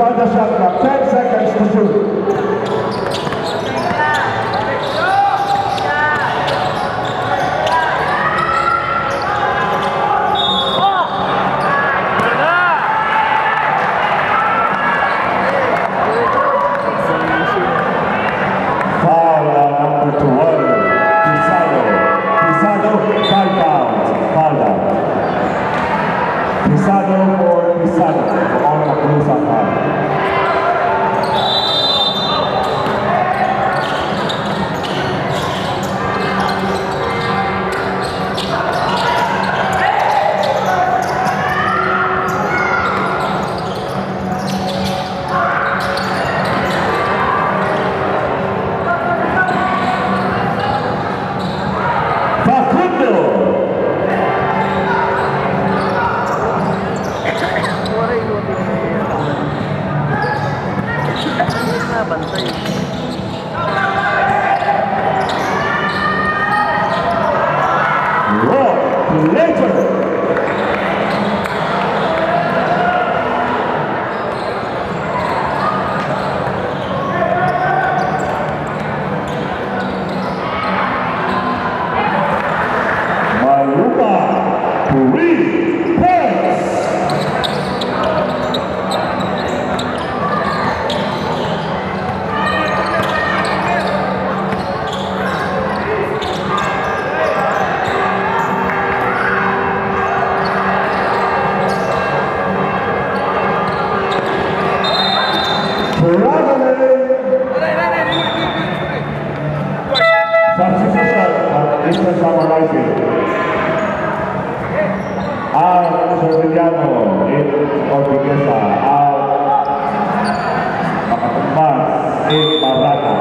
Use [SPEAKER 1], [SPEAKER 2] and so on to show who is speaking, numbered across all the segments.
[SPEAKER 1] on the shot clock. 10 seconds to shoot. Pisado for Pisado on the blue side. Eastern Summarizing. Al Soriano in Orbiquesa. Al Makatumbas in Marata.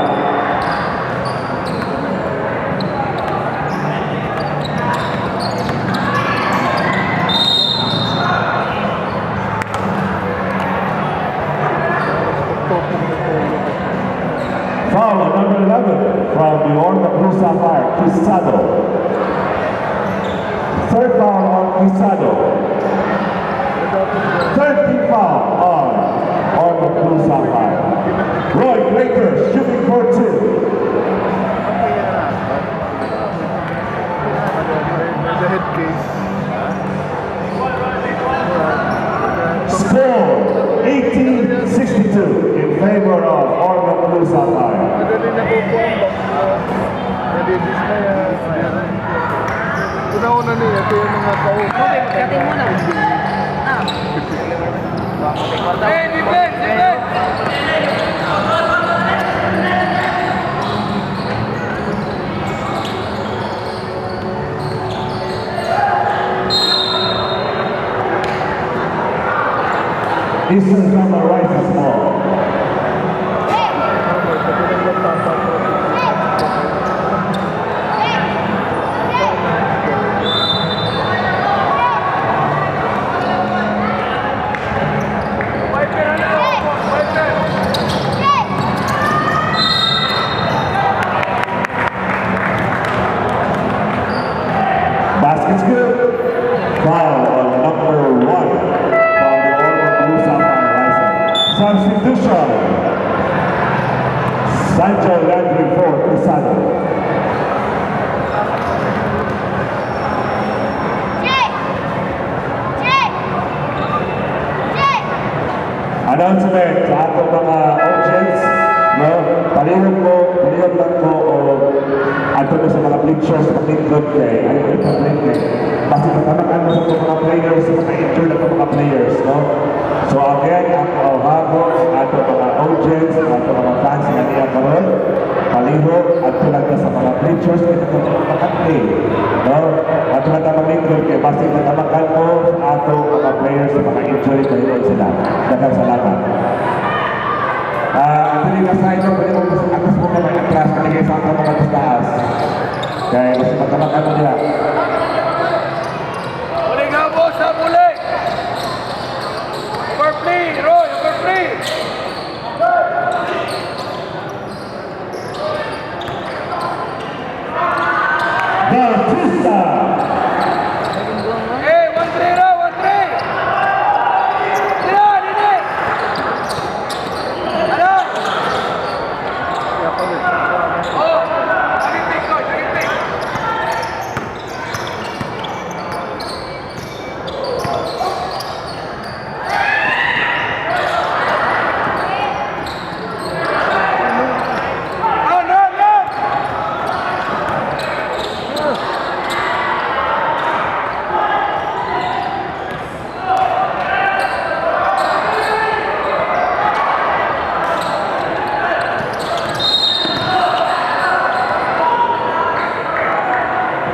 [SPEAKER 1] Foul number 11 from the Orma Blue Sapphire, Pisado. Third foul on Pisado. 13th foul on Orma Blue Sapphire. Roy Lakers shooting for two. Score 18-62 in favor of Orma Blue Sapphire.
[SPEAKER 2] Una niya, ito yung mga tao.
[SPEAKER 3] Okay, magkating muna. Hey, defense! Defense!
[SPEAKER 1] Eastern Drama rises ball. Basket's good. Foul on number 1 from the Orma Blue Sapphire Rising. Substitution. Sancho Landry for Pisado. Announcement sa atong mga audience, no? Palihog lang ko o ato na sa mga bleachers sa Midland kay ayaw ito play kay basta matamakan mo sa mga players, sa mga injured na mga players, no? So again, ako hago ato mga audience, ato mga fans na niya karon, palihog ato lang sa mga bleachers ito kung makatli, no? Ato lang mga Midland kay basta matamakan mo ato mga players sa mga injured kayo sila. Daghang salamat. Actually, nasa ito, pwede mo atas mo naman ang class kaligay sa mga taas. Kaya mas matamakan mo nila.
[SPEAKER 3] Muli nga po sa muli! Overplay! Roy! Overplay!
[SPEAKER 1] Bautista!
[SPEAKER 3] Hey! 1-3 raw! 1-3! Dina! Dina!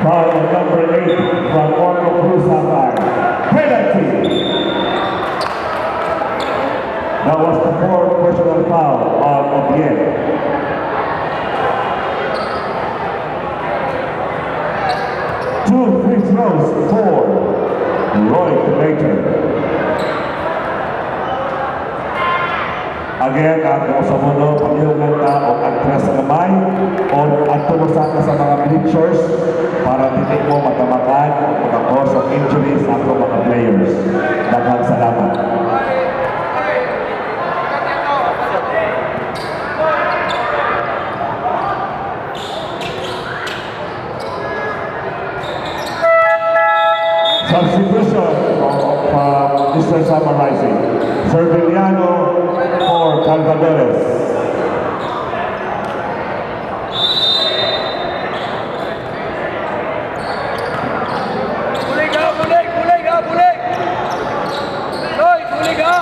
[SPEAKER 1] Foul on number 8 from Ormo Cruz Sapphire. Penalty. That was the fourth personal foul on Obiel. Two free throws for Roy later. Again, ako sa mundo, paghihugan ka o atras sa kamay o atulusan ka sa mga bleachers para hindi mo matamakan o mag-cause of injuries sa mga players. Daghang salamat. Substitution of Mr. Summarizing. Serviliano for Calvadores.
[SPEAKER 3] Bulig ka, bulig! Bulig ka, bulig! Roy, bulig ka!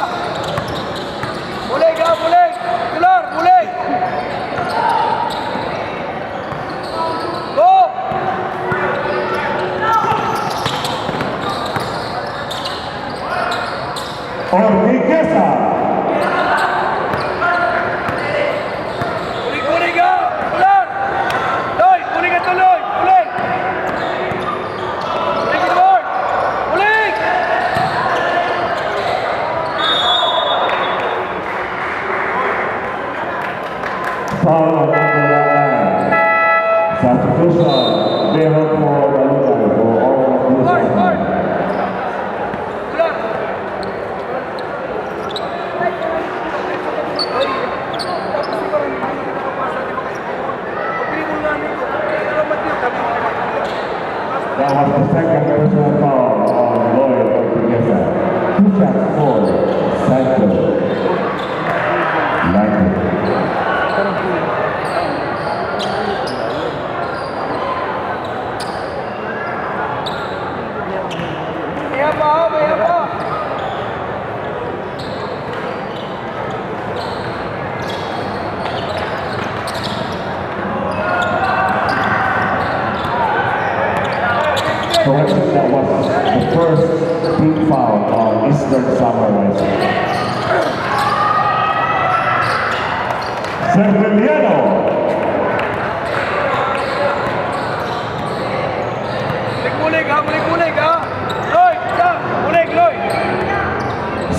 [SPEAKER 3] Bulig ka, bulig! Pilar, bulig! Go!
[SPEAKER 1] Ortiquesa.
[SPEAKER 3] Bulig, bulig ka! Pilar! Roy, bulig ka tuloy! Bulig! Bulig ka, Lord! Bulig!
[SPEAKER 1] Foul on number 9. Substitution. Zero for Balugay for all of Blue
[SPEAKER 3] Lord, Lord!
[SPEAKER 1] Sapphire.
[SPEAKER 3] Pilar!
[SPEAKER 1] That was the second personal foul on Loy Ortiquesa. Two shots for Santo. United.
[SPEAKER 3] Maya pa, maya pa!
[SPEAKER 1] Correction, that was the first team foul on Eastern Sunrise. Serviliano.
[SPEAKER 3] Bulig ha, bulig ha! Roy, isa! Bulig, Roy!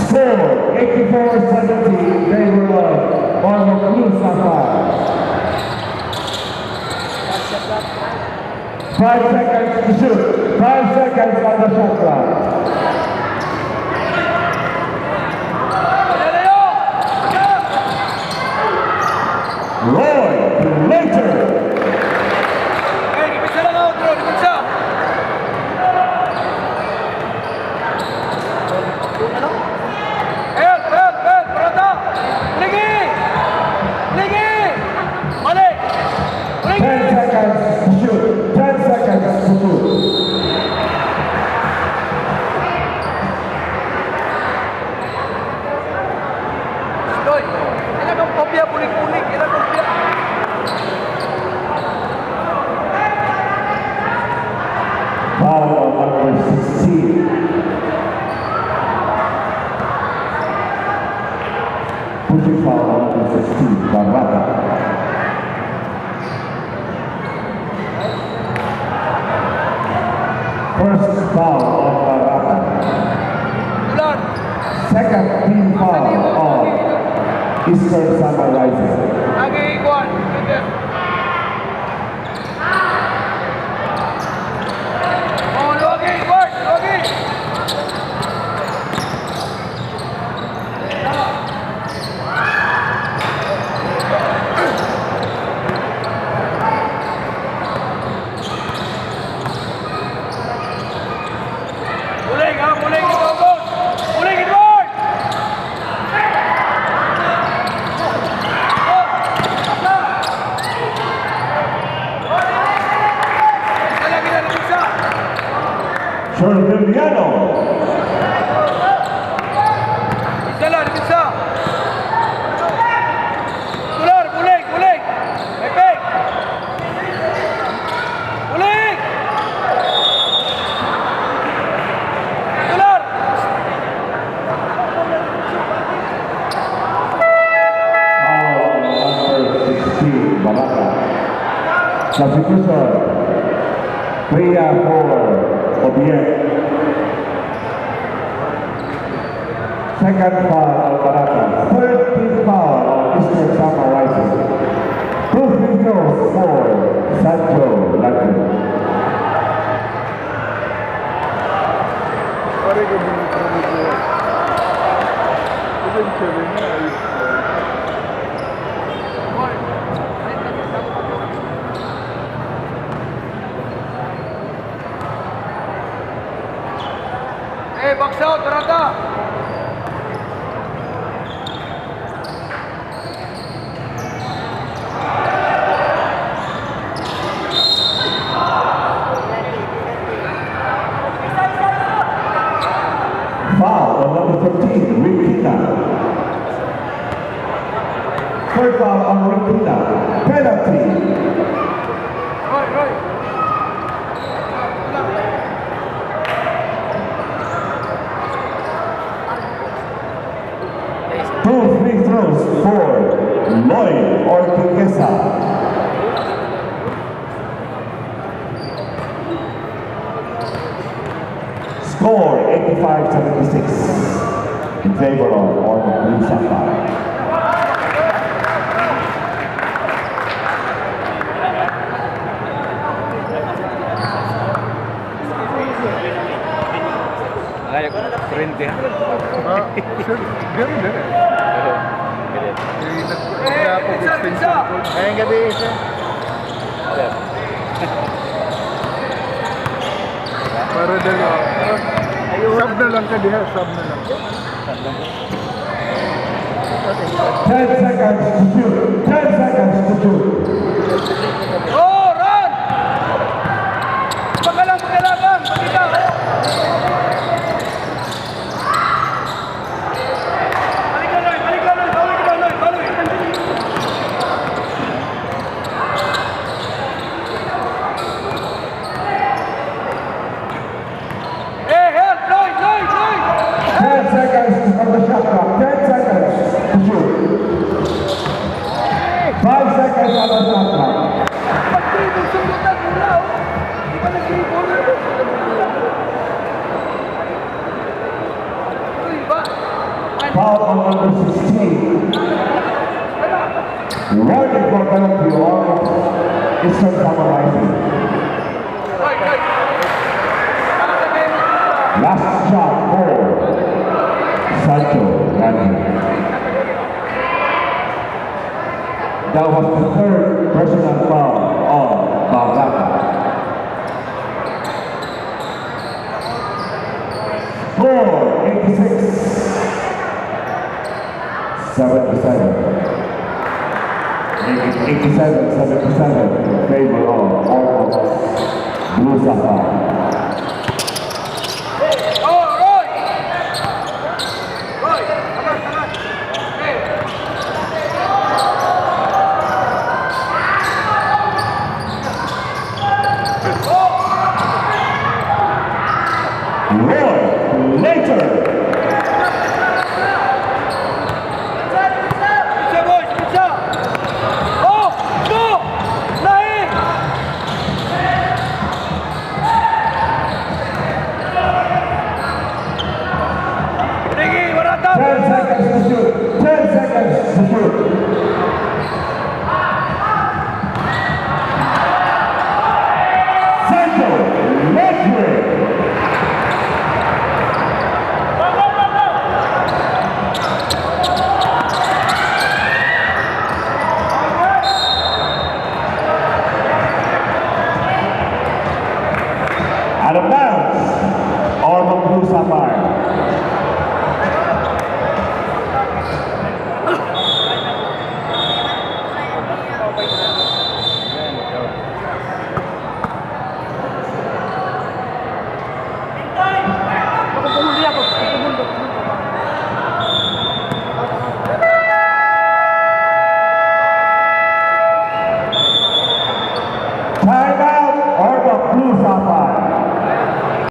[SPEAKER 1] Score 84-70 in favor of Ormo Cruz Sapphire. 5 seconds to shoot. 5 seconds on the shot clock.
[SPEAKER 3] Leo!
[SPEAKER 1] Roy later.
[SPEAKER 3] Okay, gipisa lang ako, bro. Gipisa! Help! Help! Help! Parata! Buligi! Buligi! Balik!
[SPEAKER 1] 10
[SPEAKER 3] Buligi!
[SPEAKER 1] seconds to shoot. 10 seconds to shoot.
[SPEAKER 3] Roy, ilan kang kopya? Bulig-bulig! Ilan kang kopya?
[SPEAKER 1] Foul on number 16. Pushing foul on number 16, Barrata. First foul on Barrata.
[SPEAKER 3] Ulan!
[SPEAKER 1] Second team foul on Eastern Sunrise.
[SPEAKER 3] Lagi ikuan! Oh, lagi! Ikuan! Lagi! Bulig ha! Bulig! Ikaw, boss! Bulig, Edward! Oh! Asa! Isa lagi na lang isa!
[SPEAKER 1] Serviliano.
[SPEAKER 3] Isa lang, isa! Tular! Bulig! Bulig! Pepe! Bulig!
[SPEAKER 1] Substitution. Priya for Obiet. Second foul of Barata. Third team foul of Eastern Samar Rising. 2 free throws for Sancho Latin.
[SPEAKER 2] Pare ko din ito nito. Eventually na ayos.
[SPEAKER 3] Box out, Barata.
[SPEAKER 1] Foul on number 15, Ritina. Third foul on Ritina. Penalty.
[SPEAKER 3] Roy.
[SPEAKER 1] 2 free throws for Lloyd Ortiquesa. Score 85-76 in favor of Ormo Blue Sapphire.
[SPEAKER 4] Layak kurente ha.
[SPEAKER 2] Sure, ganun din eh. Kaya po extension court. Ngayong gabi isa. Para dali. Sub na lang ka diha, sub na lang.
[SPEAKER 1] 10 seconds to shoot. 10 seconds to shoot.
[SPEAKER 3] Oh, run! Pagkalang pagkalaban, pakita, oh! Balik ka, Loy, balik. Help, Loy!
[SPEAKER 1] 10 seconds on the shot clock. 10 seconds to shoot. 5 seconds on the shot clock.
[SPEAKER 3] Pag-dribble, sundutan mula, oh! Di ba nag-dribble? Uy, ba?
[SPEAKER 1] Foul on number 16. Warning for penalty on Eastern Samar Rising. Last shot for Sancho Latin. That was the third personal foul on Barata. Score 87. 87 in favor of Ormo Blue Sapphire.
[SPEAKER 3] Oh, Roy! Tagal. Hey!
[SPEAKER 1] Roy later.
[SPEAKER 3] Pizza, boys, pizza! Oh! Go! Nahi! Rigi, Barata!
[SPEAKER 1] 10 seconds to shoot. 10 seconds to shoot. Sancho Latin.